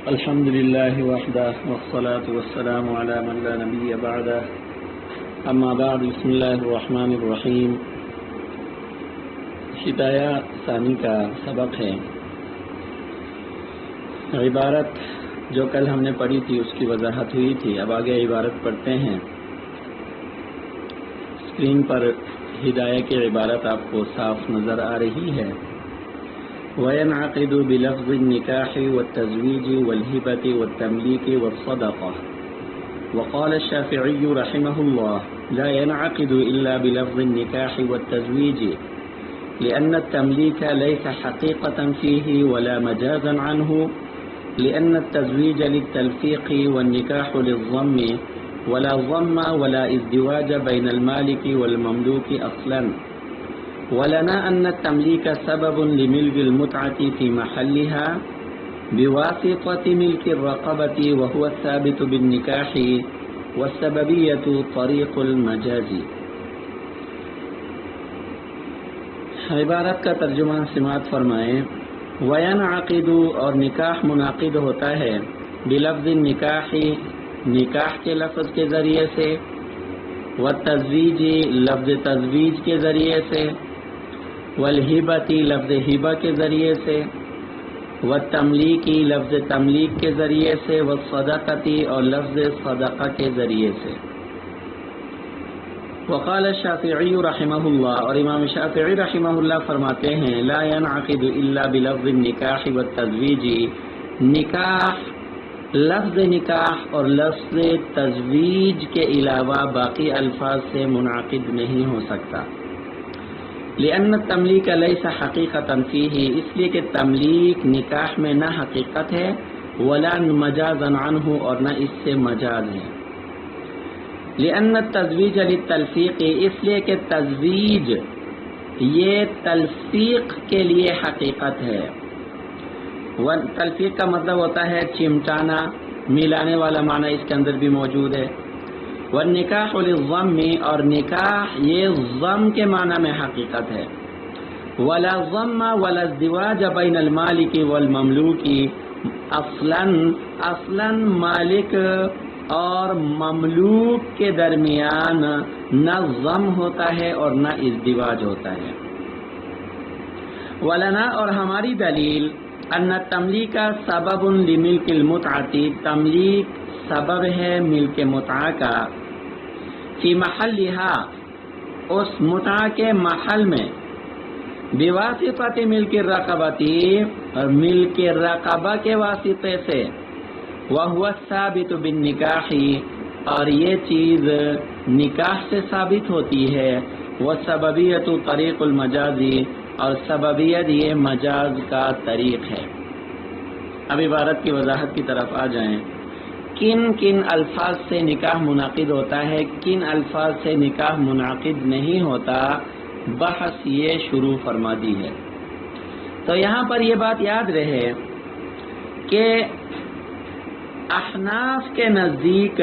الحمد لله وحده والصلاة والسلام على من لا نبي بعده اما بعد بسم الله الرحمن الرحیم۔ ہدایہ ثانی کا سبق ہے۔ عبارت جو کل ہم نے پڑھی تھی اس کی وضاحت ہوئی تھی، اب آگے عبارت پڑھتے ہیں۔ اسکرین پر ہدایہ کی عبارت آپ کو صاف نظر آ رہی ہے۔ وَيَنْعَقِدُ بِلَفْظِ النِّكَاحِ وَالتَّزْوِيجِ وَالْهِبَةِ وَالتَّمْلِيكِ وَالصَّدَقَةِ وقال الشافعي رحمه الله لا ينعقد إلا بلفظ النكاح والتزويج لأن التمليك ليس حقيقة فيه ولا مجازا عنه، لأن التزويج للتلفيق والنكاح للضم ولا ضم ولا ازدواج بين المالك والمملوك أصلا، ولنا أن التمليك سبب لملك المتعة في محلها بواسطة ملك الرقبة وهو الثابت بالنكاح، والسببية طريق المجاز۔ عبارت کا ترجمہ سماعت فرمائیں۔ وَيَنْعَقِدُ اور نکاح منعقد ہوتا ہے، بلفظ النکاح نکاح کے لفظ کے ذریعے سے، والتزویج لفظ تزویج کے ذریعے سے، والہبۃ لفظ ہبہ کے ذریعے سے، والتملیک لفظ تملیک کے ذریعے سے، والصدقۃ اور لفظ صدقہ کے ذریعے سے۔ وقال الشافعی رحمہ اللہ، اور امام شافعی رحمہ اللہ فرماتے ہیں لا ينعقد الا بلفظ النکاح والتزویج، نکاح لفظ نکاح اور لفظ تزویج کے علاوہ باقی الفاظ سے منعقد نہیں ہو سکتا۔ لأن التملیک لیس حقیقتا فیہ، اس لیے کہ تملیک نکاح میں نہ حقیقت ہے، ولا مجازا عنہ اور نہ اس سے مجاز ہے۔ لأن التزویج للتلفیق، اس لیے کہ تزویج یہ تلفیق کے لیے حقیقت ہے۔ تلفیق کا مطلب ہوتا ہے چمٹانا، ملانے والا معنی اس کے اندر بھی موجود ہے۔ والنکاح للضم، اور نکاح یہ ضم کے معنی میں حقیقت ہے۔ ولا ضم ولا ازدواج بین المالک والمملوک، اصلاً مالک اور مملوک کے درمیان نہ ضم ہوتا ہے اور نہ ازدواج ہوتا ہے۔ ولنا، اور ہماری دلیل، ان تملیک سبب لملک المتعۃ، تملیک سبب ہے ملک متعہ کا، فی محلہا، اس متعہ کے محل میں، بواسطۃ ملک الرقبۃ، اور ملک رقبہ کے واسطے سے، وہو الثابت بالنکاح، اور یہ چیز نکاح سے ثابت ہوتی ہے، والسببیۃ طریق المجاز، اور سببیت یہ مجاز کا طریق ہے۔ اب عبارت کی وضاحت کی طرف آ جائیں۔ کن کن الفاظ سے نکاح منعقد ہوتا ہے، کن الفاظ سے نکاح منعقد نہیں ہوتا، بحث یہ شروع فرما دی ہے۔ تو یہاں پر یہ بات یاد رہے کہ احناف کے نزدیک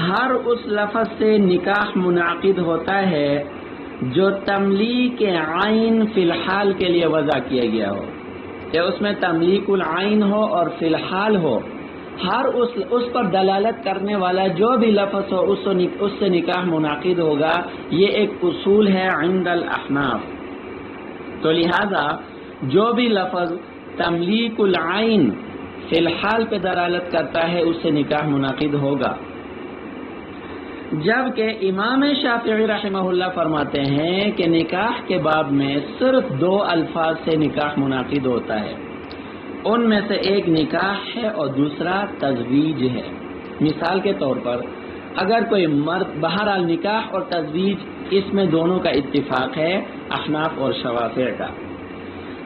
ہر اس لفظ سے نکاح منعقد ہوتا ہے جو تملیک عین فی الحال کے لیے وضع کیا گیا ہو، کہ اس میں تملیک العین ہو اور فی الحال ہو، ہر اس پر دلالت کرنے والا جو بھی لفظ ہو اس سے نکاح منعقد ہوگا۔ یہ ایک اصول ہے عند الاحناف۔ تو لہذا جو بھی لفظ تملیک العین فی الحال پہ دلالت کرتا ہے اس سے نکاح منعقد ہوگا، جبکہ امام شافعی رحمہ اللہ فرماتے ہیں کہ نکاح کے باب میں صرف دو الفاظ سے نکاح منعقد ہوتا ہے، ان میں سے ایک نکاح ہے اور دوسرا تزویج ہے۔ مثال کے طور پر اگر کوئی مرد، بہرحال نکاح اور تزویج اس میں دونوں کا اتفاق ہے احناف اور شوافع کا۔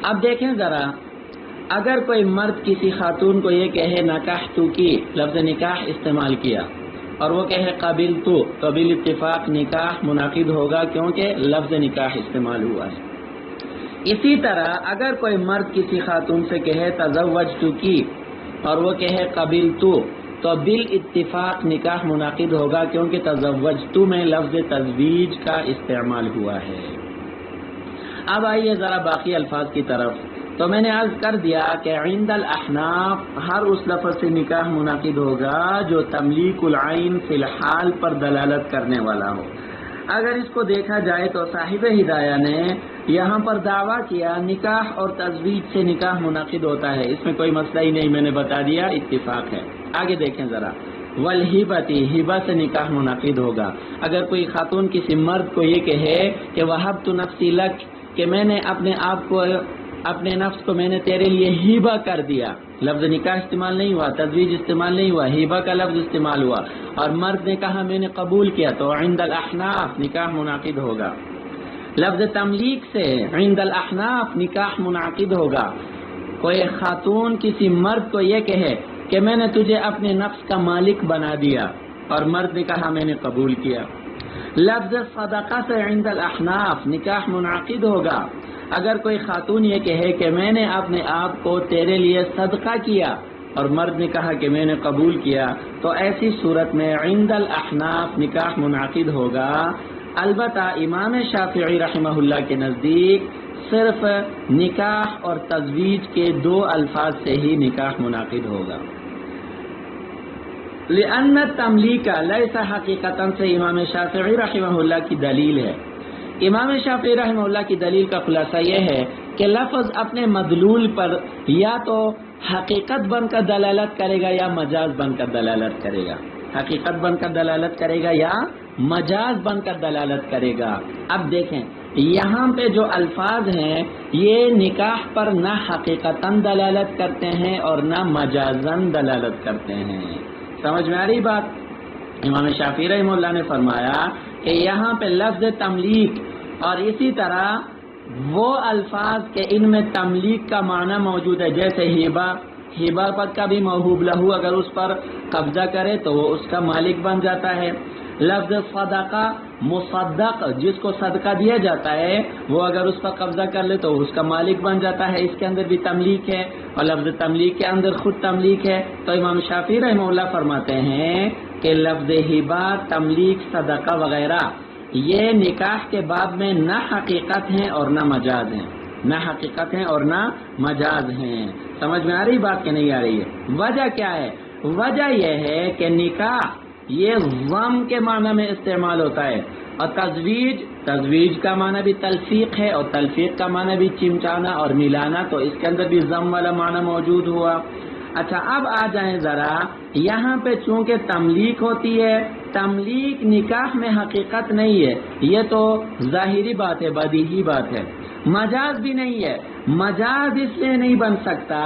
اب دیکھیں ذرا، اگر کوئی مرد کسی خاتون کو یہ کہے نکاحت کی، لفظ نکاح استعمال کیا، اور وہ کہے قبلت، تو بالاتفاق نکاح منعقد ہوگا کیونکہ لفظ نکاح استعمال ہوا ہے۔ اسی طرح اگر کوئی مرد کسی خاتون سے کہے تزوجت کی، اور وہ کہے قبلت، تو بالاتفاق نکاح منعقد ہوگا کیونکہ تزوجت میں لفظ تزویج کا استعمال ہوا ہے۔ اب آئیے ذرا باقی الفاظ کی طرف۔ تو میں نے عرض کر دیا کہ عند الاحناف ہر اس لفظ سے نکاح منعقد ہوگا جو تملیک العین فی الحال پر دلالت کرنے والا ہو۔ اگر اس کو دیکھا جائے تو صاحب ہدایہ نے یہاں پر دعویٰ کیا نکاح اور تزویج سے نکاح منعقد ہوتا ہے، اس میں کوئی مسئلہ ہی نہیں، میں نے بتا دیا اتفاق ہے۔ آگے دیکھیں ذرا، والہبتی، ہبہ سے نکاح منعقد ہوگا۔ اگر کوئی خاتون کسی مرد کو یہ کہے کہ وہبت نفسی لک، کہ میں نے اپنے آپ کو، اپنے نفس کو میں نے تیرے لیے ہبہ کر دیا، لفظ نکاح استعمال نہیں ہوا، تزویج استعمال نہیں ہوا، ہبہ کا لفظ استعمال ہوا، اور مرد نے کہا میں نے قبول کیا، تو عند الاحناف نکاح منعقد ہوگا۔ لفظ تملیک سے عند الاحناف نکاح منعقد ہوگا۔ کوئی خاتون کسی مرد کو یہ کہے کہ میں نے تجھے اپنے نفس کا مالک بنا دیا، اور مرد نے کہا میں نے قبول کیا۔ لفظ صدقہ سے عند الاحناف نکاح منعقد ہوگا۔ اگر کوئی خاتون یہ کہے کہ میں نے اپنے آپ کو تیرے لیے صدقہ کیا، اور مرد نے کہا کہ میں نے قبول کیا، تو ایسی صورت میں عند الاحناف نکاح منعقد ہوگا۔ البتہ امام شافعی رحمہ اللہ کے نزدیک صرف نکاح اور تزویج کے دو الفاظ سے ہی نکاح منعقد ہوگا۔ لأن التملیک لیس حقیقتاً سے امام شافعی رحمہ اللہ کی دلیل ہے۔ امام شافعی رحمہ اللہ کی دلیل کا خلاصہ یہ ہے کہ لفظ اپنے مدلول پر یا تو حقیقت بن کر دلالت کرے گا یا مجاز بن کر دلالت کرے گا، حقیقت بن کر دلالت کرے گا یا مجاز بن کر دلالت کرے گا۔ اب دیکھیں یہاں پہ جو الفاظ ہیں یہ نکاح پر نہ حقیقتاً دلالت کرتے ہیں اور نہ مجازاً دلالت کرتے ہیں۔ سمجھ میں آ رہی بات؟ امام شافعی رحمہ اللہ نے فرمایا کہ یہاں پہ لفظ تملیک اور اسی طرح وہ الفاظ کہ ان میں تملیک کا معنی موجود ہے، جیسے ہبہ پر کا بھی موہوب لہو اگر اس پر قبضہ کرے تو وہ اس کا مالک بن جاتا ہے۔ لفظ صدقہ، مصدق جس کو صدقہ دیا جاتا ہے، وہ اگر اس پر قبضہ کر لے تو اس کا مالک بن جاتا ہے، اس کے اندر بھی تملیک ہے، اور لفظ تملیک کے اندر خود تملیک ہے۔ تو امام شافعی رحمہ اللہ فرماتے ہیں کہ لفظ ہبہ، تملیک، صدقہ وغیرہ یہ نکاح کے باب میں نہ حقیقت ہیں اور نہ مجاز ہیں، نہ حقیقت ہیں اور نہ مجاز ہیں۔ سمجھ میں آ رہی بات کہ نہیں آ رہی ہے؟ وجہ کیا ہے؟ وجہ یہ ہے کہ نکاح یہ ضم کے معنی میں استعمال ہوتا ہے، اور تزویج کا معنی بھی تلفیق ہے، اور تلفیق کا معنی بھی چمچانا اور ملانا، تو اس کے اندر بھی ضم والا معنی موجود ہوا۔ اچھا اب آ جائیں ذرا یہاں پہ، چونکہ تملیک ہوتی ہے، تملیک نکاح میں حقیقت نہیں ہے، یہ تو ظاہری بات ہے، بدیہی بات ہے۔ مجاز بھی نہیں ہے، مجاز اس لیے نہیں بن سکتا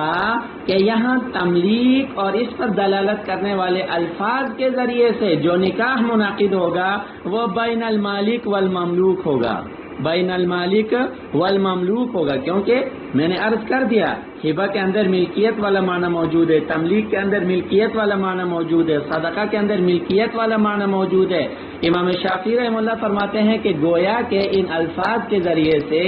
کہ یہاں تملیک اور اس پر دلالت کرنے والے الفاظ کے ذریعے سے جو نکاح منعقد ہوگا وہ بین المالک والمملوک ہوگا، بین المالک والمملوک ہوگا، کیونکہ میں نے عرض کر دیا ہبہ کے اندر ملکیت والا معنی موجود ہے، تملیک کے اندر ملکیت والا معنی موجود ہے، صدقہ کے اندر ملکیت والا معنی موجود ہے۔ امام شافعی رحمہ اللہ فرماتے ہیں کہ گویا کہ ان الفاظ کے ذریعے سے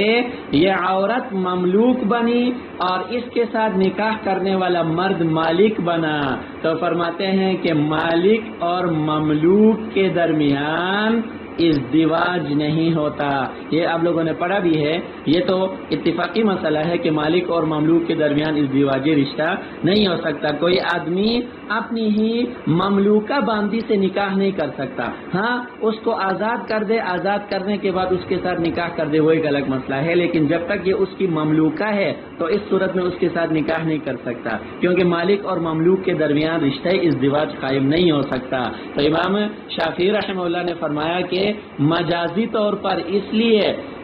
یہ عورت مملوک بنی اور اس کے ساتھ نکاح کرنے والا مرد مالک بنا، تو فرماتے ہیں کہ مالک اور مملوک کے درمیان ازدواج نہیں ہوتا۔ یہ آپ لوگوں نے پڑھا بھی ہے، یہ تو اتفاقی مسئلہ ہے کہ مالک اور مملوک کے درمیان ازدواجی رشتہ نہیں ہو سکتا۔ کوئی آدمی اپنی ہی مملوکہ باندی سے نکاح نہیں کر سکتا، ہاں اس کو آزاد کر دے، آزاد کرنے کے بعد اس کے ساتھ نکاح کر دے، وہ ایک الگ مسئلہ ہے، لیکن جب تک یہ اس کی مملوکہ ہے تو اس صورت میں اس کے ساتھ نکاح نہیں کر سکتا، کیونکہ مالک اور مملوک کے درمیان رشتہ ازدواج قائم نہیں ہو سکتا۔ تو امام شافعی رحمہ اللہ نے فرمایا کہ مجازی طور پر اس لیے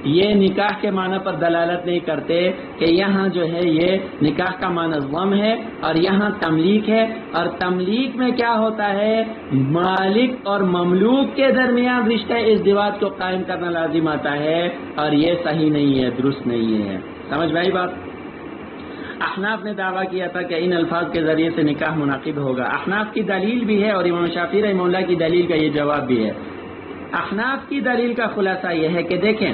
یہ نکاح کے معنی پر دلالت نہیں کرتے کہ یہاں جو ہے یہ نکاح کا معنی ضم ہے اور یہاں تملیک ہے، اور تملیک میں کیا ہوتا ہے، مالک اور مملوک کے درمیان رشتہ ازدواج کو قائم کرنا لازم آتا ہے، اور یہ صحیح نہیں ہے، درست نہیں ہے۔ سمجھ میں آئی بات؟ احناف نے دعویٰ کیا تھا کہ ان الفاظ کے ذریعے سے نکاح منعقد ہوگا، احناف کی دلیل بھی ہے اور امام شافعی رحمہ اللہ کی دلیل کا یہ جواب بھی ہے۔ احناف کی دلیل کا خلاصہ یہ ہے کہ دیکھیں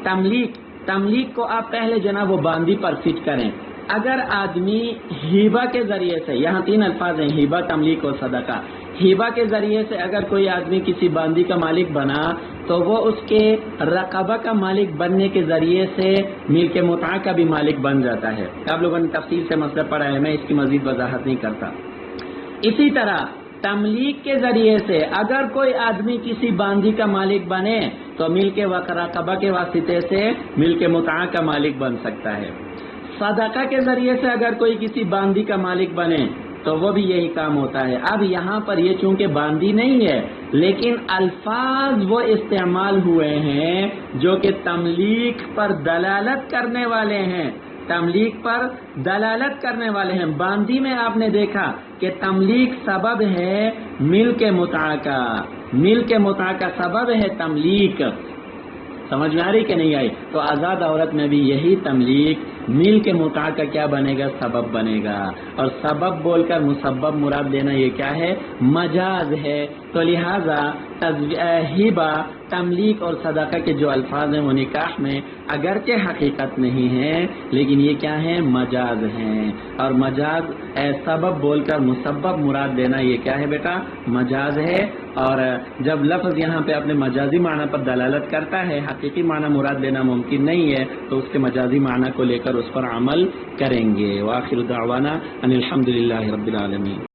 تملیک کو آپ پہلے جو نا وہ باندی پر فٹ کریں، اگر آدمی ہیبہ کے ذریعے سے، یہاں تین الفاظ ہیں، ہیبہ، تملیک اور صدقہ، ہیبہ کے ذریعے سے اگر کوئی آدمی کسی باندی کا مالک بنا تو وہ اس کے رقبہ کا مالک بننے کے ذریعے سے ملک متعہ کا بھی مالک بن جاتا ہے۔ آپ لوگوں نے تفصیل سے مسئلہ پڑھا ہے، میں اس کی مزید وضاحت نہیں کرتا۔ اسی طرح تملیک کے ذریعے سے اگر کوئی آدمی کسی باندی کا مالک بنے تو ملک رقبہ کے واسطے سے ملک متعہ کا مالک بن سکتا ہے۔ صدقہ کے ذریعے سے اگر کوئی کسی باندی کا مالک بنے تو وہ بھی یہی کام ہوتا ہے۔ اب یہاں پر یہ چونکہ باندی نہیں ہے لیکن الفاظ وہ استعمال ہوئے ہیں جو کہ تملیک پر دلالت کرنے والے ہیں، تملیک پر دلالت کرنے والے ہیں۔ باندی میں آپ نے دیکھا کہ تملیک سبب ہے ملک متعہ کا، ملک متعہ کا سبب ہے تملیک۔ سمجھ میں آ رہی کہ نہیں آئی؟ تو آزاد عورت میں بھی یہی تملیک ملک متعہ کا کیا بنے گا؟ سبب بنے گا۔ اور سبب بول کر مسبب مراد لینا یہ کیا ہے؟ مجاز ہے۔ تو لہذا ہبہ، تملیک اور صدقہ کے جو الفاظ ہیں وہ نکاح میں اگرچہ حقیقت نہیں ہیں لیکن یہ کیا ہیں؟ مجاز ہیں۔ اور مجاز سبب بول کر مسبب مراد لینا یہ کیا ہے بیٹا؟ مجاز ہے۔ اور جب لفظ یہاں پہ اپنے مجازی معنی پر دلالت کرتا ہے، حقیقی معنی مراد لینا ممکن نہیں ہے، تو اس کے مجازی معنی کو لے کر اس پر عمل کریں گے۔ وآخر دعوانا ان الحمدللہ رب العالمین۔